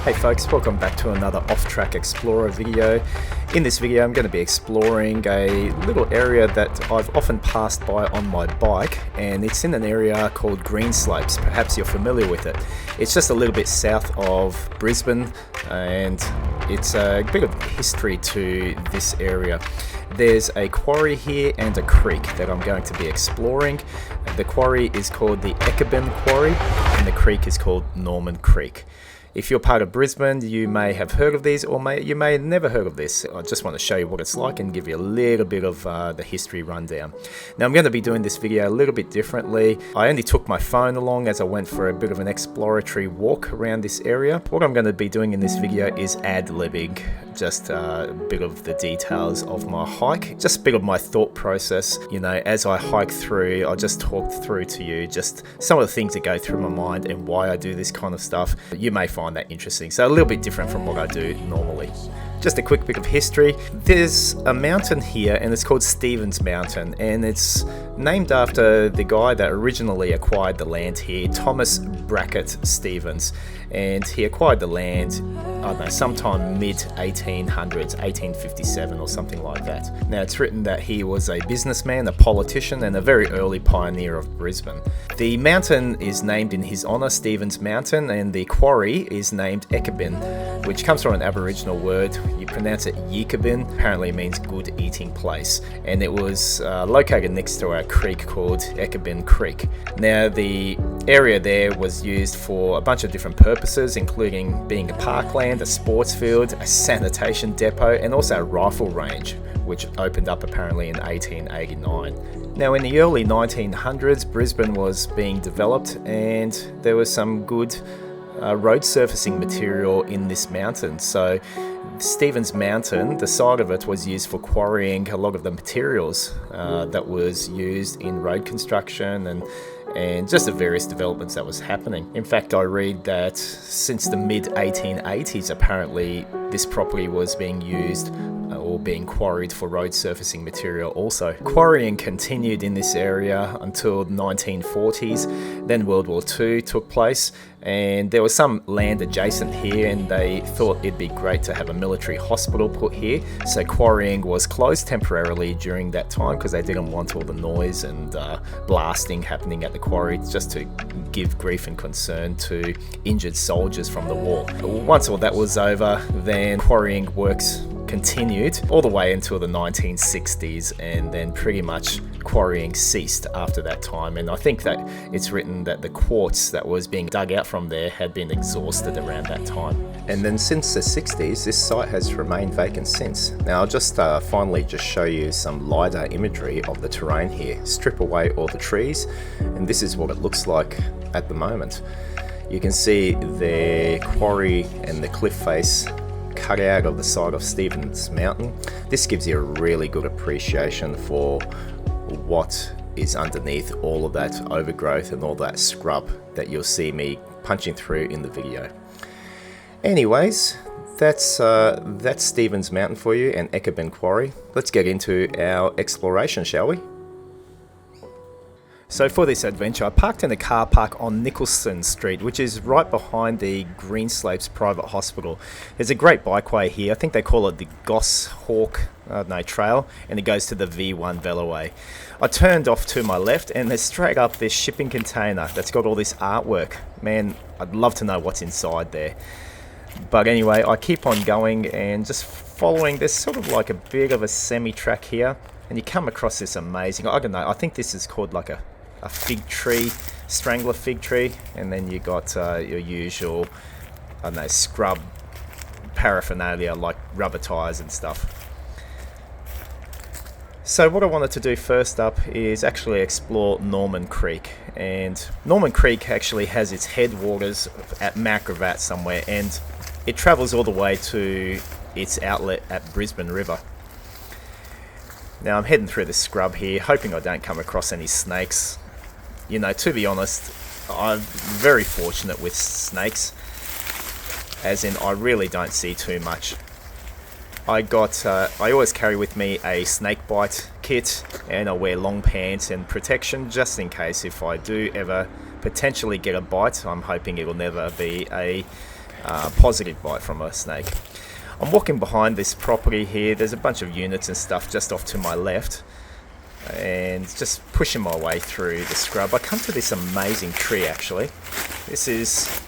Hey folks, welcome back to another Offtrack Explorer video. In this video I'm going to be exploring a little area that I've often passed by on my bike, and it's in an area called Greenslopes. Perhaps you're familiar with it. It's just a little bit south of Brisbane, and it's a bit of history to this area. There's a quarry here and a creek that I'm going to be exploring. The quarry is called the Ekibin Quarry and the creek is called Norman Creek. If you're part of Brisbane, you may have heard of these, or you may have never heard of this. I just want to show you what it's like and give you a little bit of the history rundown. Now I'm going to be doing this video a little bit differently. I only took my phone along as I went for a bit of an exploratory walk around this area. What I'm going to be doing in this video is ad-libbing just a bit of the details of my hike, just a bit of my thought process. You know, as I hike through, I'll just talk through to you just some of the things that go through my mind and why I do this kind of stuff. You may find that interesting, so a little bit different from what I do normally. Just a quick bit of history. There's a mountain here and it's called Stevens Mountain, and it's named after the guy that originally acquired the land here, Thomas Brackett Stevens, and he acquired the land, I don't know, sometime mid-1800s, 1857 or something like that. Now it's written that he was a businessman, a politician, and a very early pioneer of Brisbane. The mountain is named in his honour, Stevens Mountain, and the quarry is named Ekibin, which comes from an Aboriginal word. You pronounce it Yikabin, apparently means good eating place, and it was located next to a creek called Ekibin Creek. Now the area there was used for a bunch of different purposes, including being a parkland, a sports field, a sanitation depot, and also a rifle range, which opened up apparently in 1889. Now in the early 1900s, Brisbane was being developed and there was some good road surfacing material in this mountain. So Stevens Mountain, the side of it was used for quarrying a lot of the materials that was used in road construction and just the various developments that was happening. In fact, I read that since the mid-1880s, apparently this property was being used or being quarried for road surfacing material also. Quarrying continued in this area until the 1940s, then World War II took place, and there was some land adjacent here and they thought it'd be great to have a military hospital put here, so quarrying was closed temporarily during that time because they didn't want all the noise and blasting happening at the quarry, just to give grief and concern to injured soldiers from the war. Once all that was over, then quarrying works continued all the way until the 1960s, and then pretty much quarrying ceased after that time. And I think that it's written that the quartz that was being dug out from there had been exhausted around that time. And then since the 60s, this site has remained vacant since. Now I'll just finally just show you some LiDAR imagery of the terrain here. Strip away all the trees and this is what it looks like at the moment. You can see the quarry and the cliff face cut out of the side of Stevens Mountain. This gives you a really good appreciation for what is underneath all of that overgrowth and all that scrub that you'll see me punching through in the video. Anyways, that's Stevens Mountain for you and Ekibin Quarry. Let's get into our exploration, shall we? So for this adventure, I parked in a car park on Nicholson Street, which is right behind the Greenslopes private hospital. There's a great bikeway here. I think they call it the Goshawk Trail, and it goes to the V1 Veloway. I turned off to my left and there's straight up this shipping container that's got all this artwork. Man, I'd love to know what's inside there. But anyway, I keep on going and just following. There's sort of like a bit of a semi-track here, and you come across this amazing, I don't know, I think this is called like a fig tree, strangler fig tree, and then you got your usual, I don't know, scrub paraphernalia like rubber tires and stuff. So what I wanted to do first up is actually explore Norman Creek, and Norman Creek actually has its headwaters at Mount Gravatt somewhere, and it travels all the way to its outlet at Brisbane River. Now I'm heading through the scrub here, hoping I don't come across any snakes. You know, to be honest, I'm very fortunate with snakes, as in I really don't see too much. I always carry with me a snake bite kit, and I wear long pants and protection just in case if I do ever potentially get a bite. I'm hoping it will never be a positive bite from a snake. I'm walking behind this property here. There's a bunch of units and stuff just off to my left, and just pushing my way through the scrub. I come to this amazing tree actually. This is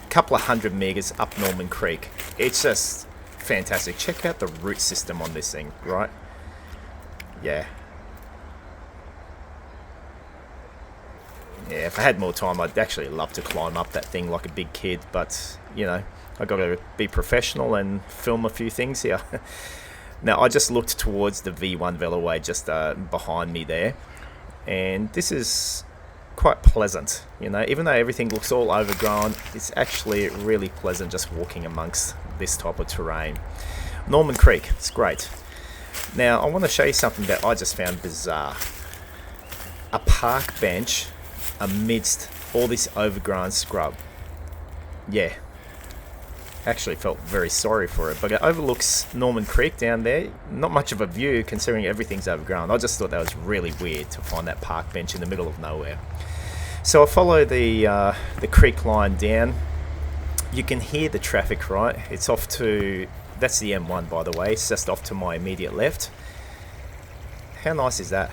a couple of 100 meters up Norman Creek. It's just fantastic. Check out the root system on this thing, right? Yeah. Yeah, if I had more time, I'd actually love to climb up that thing like a big kid, but, you know, I got to be professional and film a few things here. Now, I just looked towards the V1 Veloway just behind me there, and this is quite pleasant, you know, even though everything looks all overgrown, it's actually really pleasant just walking amongst this type of terrain. Norman Creek, it's great. Now, I want to show you something that I just found bizarre. A park bench amidst all this overgrown scrub. Yeah, actually felt very sorry for it, but it overlooks Norman Creek down there. Not much of a view considering everything's overgrown. I just thought that was really weird to find that park bench in the middle of nowhere. So I follow the creek line down. You can hear the traffic, right? It's off to, that's the M1 by the way, it's just off to my immediate left. How nice is that?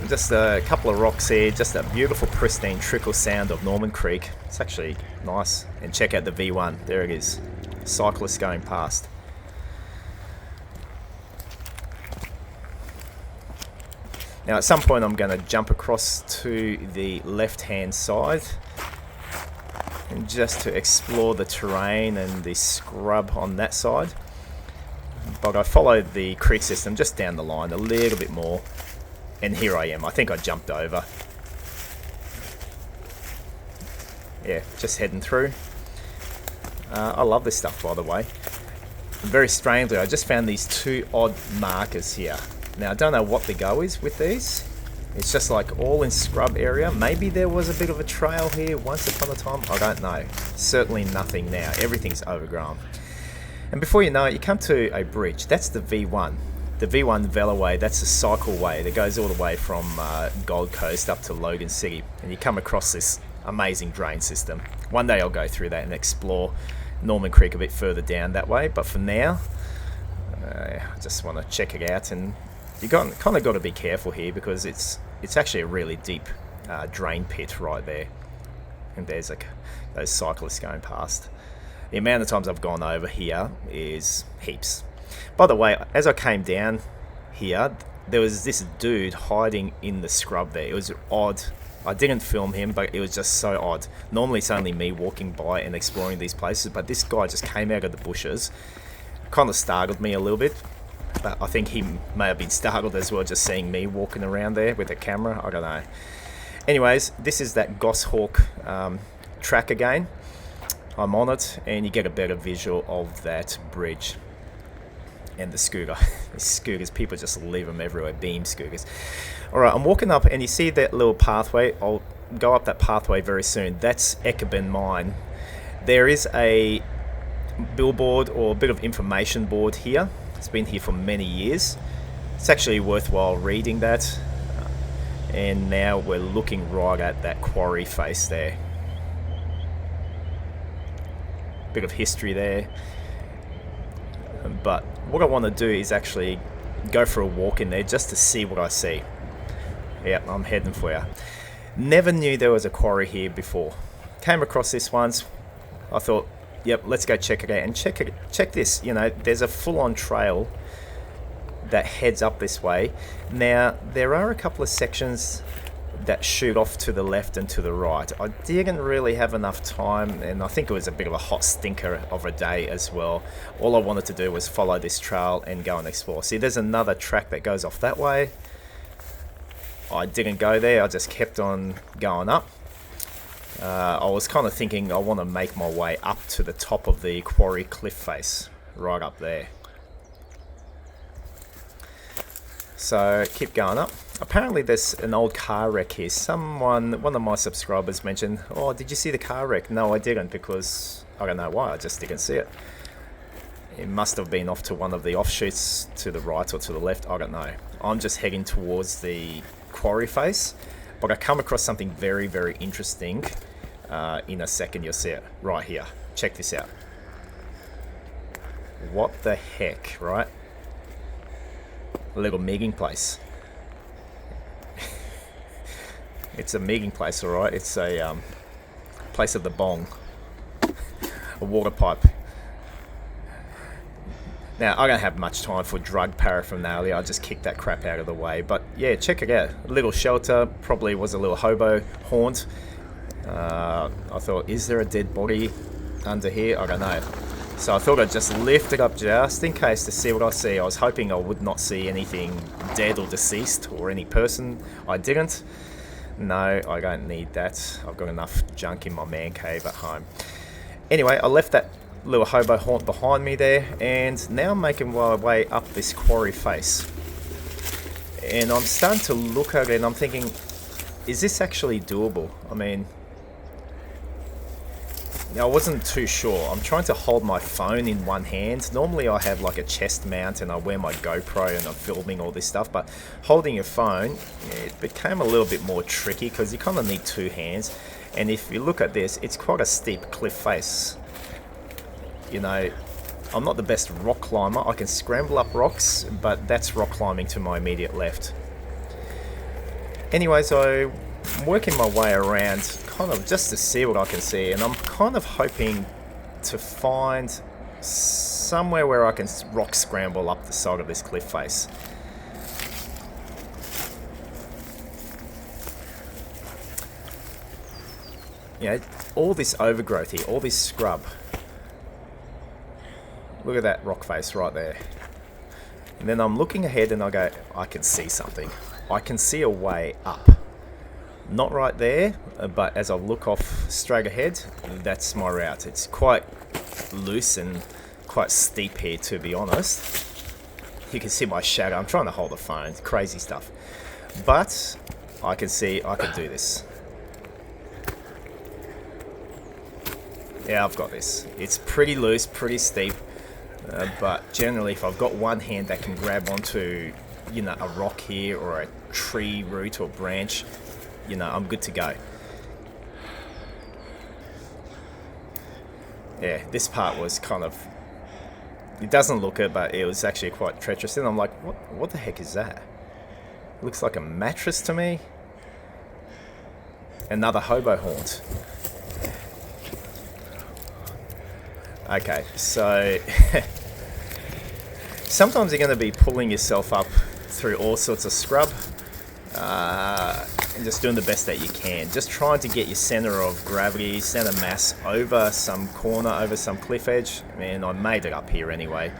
Just a couple of rocks here, just a beautiful pristine trickle sound of Norman Creek. It's actually nice. And check out the V1, there it is. Cyclists going past. Now at some point I'm going to jump across to the left hand side and just to explore the terrain and the scrub on that side. But I followed the creek system just down the line a little bit more. And here I am. I think I jumped over. Yeah, just heading through. I love this stuff, by the way. Very strangely, I just found these two odd markers here. Now, I don't know what the go is with these. It's just like all in scrub area. Maybe there was a bit of a trail here once upon a time. I don't know. Certainly nothing now. Everything's overgrown. And before you know it, you come to a bridge. That's the V1. The V1 Veloway, that's a cycleway that goes all the way from Gold Coast up to Logan City. And you come across this amazing drain system. One day I'll go through that and explore Norman Creek a bit further down that way. But for now, I just want to check it out. And you kind of got to be careful here because it's actually a really deep drain pit right there. And there's like those cyclists going past. The amount of times I've gone over here is heaps. By the way, as I came down here, there was this dude hiding in the scrub there. It was odd. I didn't film him, but it was just so odd. Normally it's only me walking by and exploring these places, but this guy just came out of the bushes. Kind of startled me a little bit, but I think he may have been startled as well just seeing me walking around there with a camera. I don't know. Anyways, this is that Goshawk track again. I'm on it, and you get a better visual of that bridge. And the scooter. The scooters, people just leave them everywhere, beam scooters. Alright, I'm walking up and you see that little pathway. I'll go up that pathway very soon. That's Ekibin Mine. There is a billboard or a bit of information board here. It's been here for many years. It's actually worthwhile reading that. And now we're looking right at that quarry face there. Bit of history there. But what I want to do is actually go for a walk in there just to see what I see. Yeah, I'm heading for you. Never knew there was a quarry here before. Came across this once. I thought, yep, let's go check it out. And check this, you know, there's a full-on trail that heads up this way. Now, there are a couple of sections that shoot off to the left and to the right. I didn't really have enough time, and I think it was a bit of a hot stinker of a day as well. All I wanted to do was follow this trail and go and explore. See, there's another track that goes off that way. I didn't go there, I just kept on going up. I was kind of thinking I want to make my way up to the top of the quarry cliff face, right up there. So keep going up. Apparently there's an old car wreck here. One of my subscribers mentioned, oh, did you see the car wreck? No, I didn't, because I don't know why, I just didn't see it. It must have been off to one of the offshoots to the right or to the left, I don't know. I'm just heading towards the quarry face, but I come across something very, very interesting In a second you'll see it right here. Check this out. What the heck, right? A little meeting place. It's a meeting place, alright. It's a place of the bong. A water pipe. Now, I don't have much time for drug paraphernalia. I'll just kick that crap out of the way. But yeah, check it out. A little shelter. Probably was a little hobo haunt. I thought, is there a dead body under here? I don't know. So I thought I'd just lift it up just in case to see what I see. I was hoping I would not see anything dead or deceased or any person. I didn't. No, I don't need that. I've got enough junk in my man cave at home. Anyway, I left that little hobo haunt behind me there, and now I'm making my way up this quarry face. And I'm starting to look at it and I'm thinking, is this actually doable? I mean, I wasn't too sure. I'm trying to hold my phone in one hand. Normally I have like a chest mount and I wear my GoPro and I'm filming all this stuff, but holding your phone, it became a little bit more tricky because you kind of need two hands. And if you look at this, it's quite a steep cliff face. You know, I'm not the best rock climber. I can scramble up rocks, but that's rock climbing to my immediate left. Anyway, so I'm working my way around kind of just to see what I can see, and I'm kind of hoping to find somewhere where I can rock scramble up the side of this cliff face. You know, all this overgrowth here, all this scrub. Look at that rock face right there. And then I'm looking ahead and I go, I can see something. I can see a way up. Not right there, but as I look off straight ahead, that's my route. It's quite loose and quite steep here, to be honest. You can see my shadow. I'm trying to hold the phone. Crazy stuff. But I can see I can do this. Yeah, I've got this. It's pretty loose, pretty steep. But generally, if I've got one hand that can grab onto, you know, a rock here or a tree root or branch, you know, I'm good to go. Yeah, this part was kind of, it doesn't look it, but it was actually quite treacherous. And I'm like, what the heck is that? It looks like a mattress to me. Another hobo haunt. Okay, so sometimes you're going to be pulling yourself up through all sorts of scrub and just doing the best that you can. Just trying to get your center of gravity, center mass over some corner, over some cliff edge. And I made it up here anyway.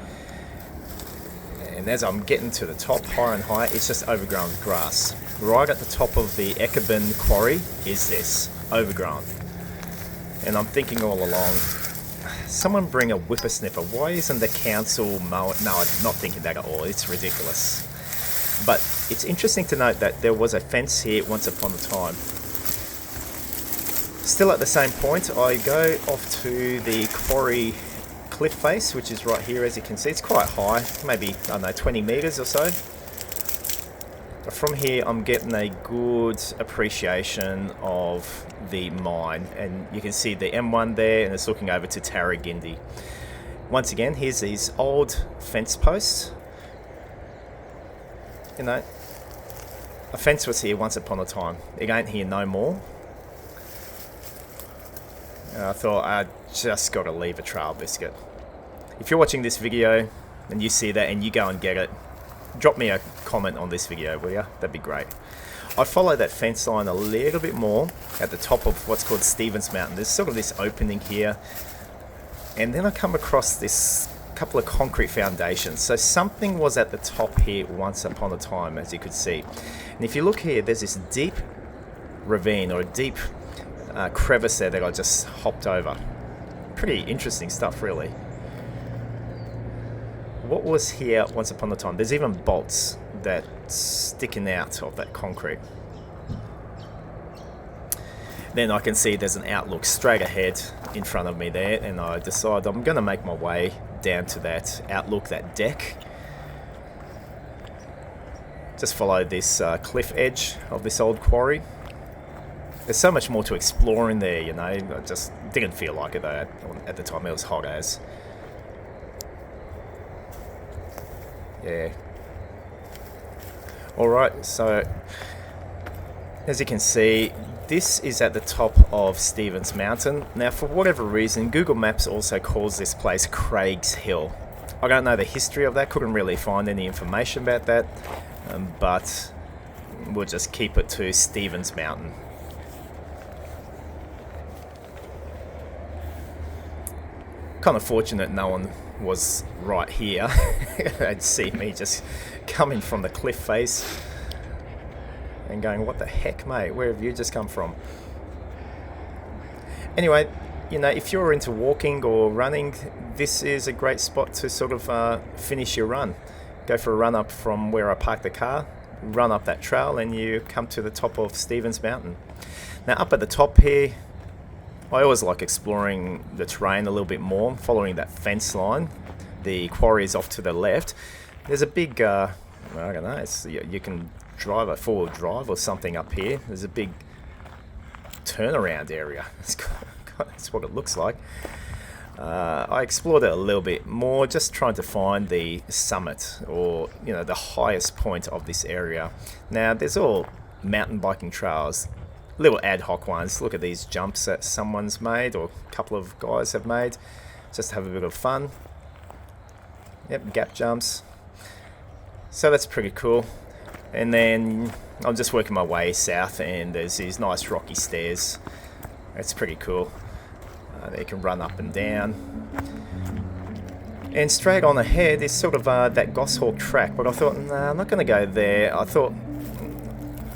And as I'm getting to the top, higher and higher, it's just overgrown with grass. Right at the top of the Ekibin Quarry is this, overgrown. And I'm thinking all along, someone bring a whippersnapper. Why isn't the council mowing? No, I'm not thinking that at all. It's ridiculous. But it's interesting to note that there was a fence here once upon a time. Still at the same point, I go off to the quarry cliff face, which is right here, as you can see. It's quite high, maybe, I don't know, 20 meters or so. But from here, I'm getting a good appreciation of the mine, and you can see the M1 there, and it's looking over to Tarragindi. Once again, here's these old fence posts. You know, a fence was here once upon a time. It ain't here no more. And I thought, I just got to leave a trail biscuit. If you're watching this video and you see that and you go and get it, drop me a comment on this video, will ya? That'd be great. I follow that fence line a little bit more at the top of what's called Stevens Mountain. There's sort of this opening here, and then I come across this couple of concrete foundations. So something was at the top here once upon a time, as you could see. And if you look here, there's this deep ravine or a deep crevice there that I just hopped over. Pretty interesting stuff, really. What was here once upon a time? There's even bolts that sticking out of that concrete. Then I can see there's an outlook straight ahead in front of me there, and I decide I'm going to make my way down to that outlook, that deck. Just follow this cliff edge of this old quarry. There's so much more to explore in there, you know. I just didn't feel like it though at the time. It was hot as. Yeah. Alright, so as you can see, this is at the top of Stevens Mountain. Now, for whatever reason, Google Maps also calls this place Craig's Hill. I don't know the history of that, couldn't really find any information about that, but we'll just keep it to Stevens Mountain. Kind of fortunate no one was right here. They'd see me just coming from the cliff face and going, what the heck, mate, where have you just come from? Anyway, you know, if you're into walking or running, this is a great spot to sort of finish your run. Go for a run up from where I parked the car, run up that trail, and you come to the top of Stevens Mountain. Now, up at the top here, I always like exploring the terrain a little bit more, following that fence line. The quarry is off to the left. There's a big, I don't know, you can drive a four-wheel drive or something up here. There's a big turnaround area. That's what it looks like. I explored it a little bit more, just trying to find the summit, or you know, the highest point of this area. Now, there's all mountain biking trails, little ad hoc ones. Look at these jumps that someone's made, or a couple of guys have made, just to have a bit of fun. Yep, gap jumps. So that's pretty cool. And then I'm just working my way south, and there's these nice rocky stairs. That's pretty cool. They can run up and down. And straight on ahead is sort of that Goshawk Track, but I thought, nah, I'm not going to go there. I thought,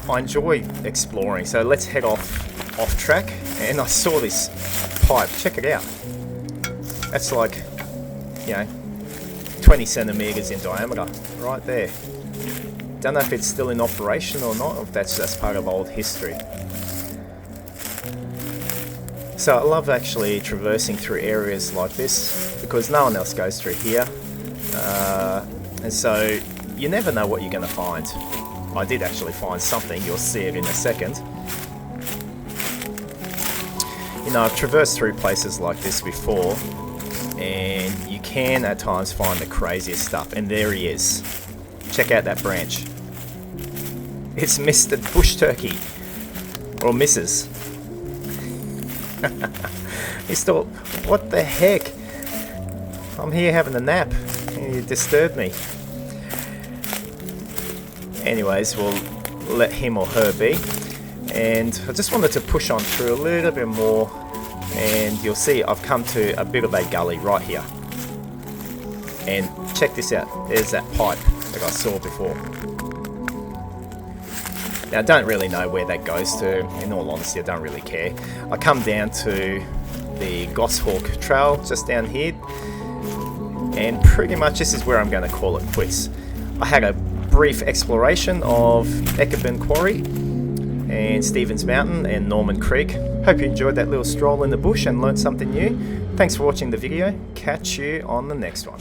I enjoy exploring, so let's head off track. And I saw this pipe. Check it out. That's like, you know, 20 centimeters in diameter, right there. Don't know if it's still in operation or not, or if that's just part of old history. So I love actually traversing through areas like this, because no one else goes through here. And so you never know what you're going to find. I did actually find something, you'll see it in a second. You know, I've traversed through places like this before, and you can at times find the craziest stuff, and there he is. Check out that branch. It's Mr. Bush Turkey, or Mrs. He's thought, what the heck? I'm here having a nap, and you disturbed me. Anyways, we'll let him or her be. And I just wanted to push on through a little bit more, and you'll see I've come to a bit of a gully right here. And check this out, there's that pipe that I saw before. Now, I don't really know where that goes to. In all honesty, I don't really care. I come down to the Goshawk Trail just down here, and pretty much this is where I'm going to call it quits. I had a brief exploration of Ekibin Quarry and Stevens Mountain and Norman Creek. Hope you enjoyed that little stroll in the bush and learned something new. Thanks for watching the video. Catch you on the next one.